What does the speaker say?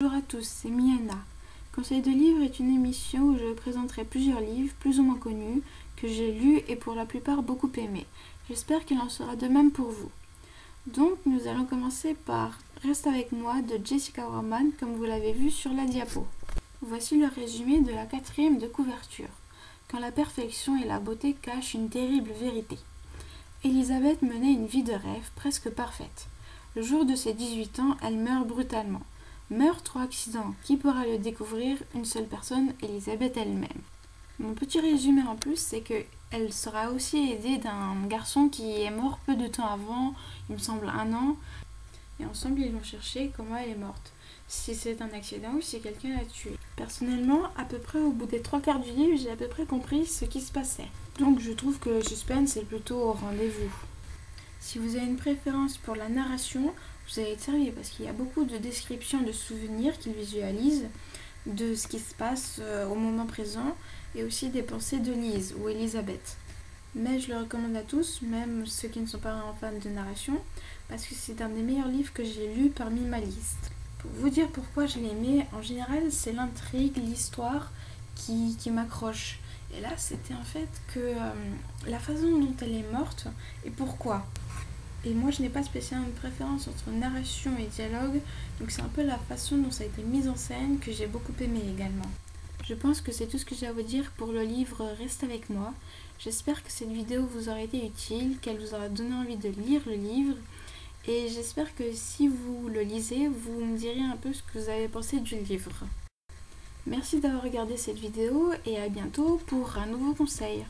Bonjour à tous, c'est Miana. Conseil de livres est une émission où je présenterai plusieurs livres plus ou moins connus que j'ai lus et pour la plupart beaucoup aimés. J'espère qu'il en sera de même pour vous. Donc nous allons commencer par Reste avec moi de Jessica Roman comme vous l'avez vu sur la diapo. Voici le résumé de la 4e de couverture. Quand la perfection et la beauté cachent une terrible vérité. Elisabeth menait une vie de rêve presque parfaite. Le jour de ses 18 ans, elle meurt brutalement. Meurtre ou accident, qui pourra le découvrir? Une seule personne, Elisabeth elle-même. Mon petit résumé en plus, c'est qu'elle sera aussi aidée d'un garçon qui est mort peu de temps avant, il me semble 1 an, et ensemble ils vont chercher comment elle est morte, si c'est un accident ou si quelqu'un l'a tuée. Personnellement, à peu près au bout des 3/4 du livre, j'ai à peu près compris ce qui se passait. Donc je trouve que le suspense est plutôt au rendez-vous. Si vous avez une préférence pour la narration, vous allez être servi parce qu'il y a beaucoup de descriptions de souvenirs qu'ils visualisent de ce qui se passe au moment présent et aussi des pensées de Lise ou Elisabeth. Mais je le recommande à tous, même ceux qui ne sont pas fans de narration, parce que c'est un des meilleurs livres que j'ai lu parmi ma liste. Pour vous dire pourquoi je l'ai aimé, en général c'est l'intrigue, l'histoire qui m'accroche. Et là c'était en fait que la façon dont elle est morte et pourquoi. Et moi je n'ai pas spécialement une préférence entre narration et dialogue, donc c'est un peu la façon dont ça a été mis en scène que j'ai beaucoup aimé également. Je pense que c'est tout ce que j'ai à vous dire pour le livre Reste avec moi. J'espère que cette vidéo vous aura été utile, qu'elle vous aura donné envie de lire le livre. Et j'espère que si vous le lisez, vous me direz un peu ce que vous avez pensé du livre. Merci d'avoir regardé cette vidéo et à bientôt pour un nouveau conseil.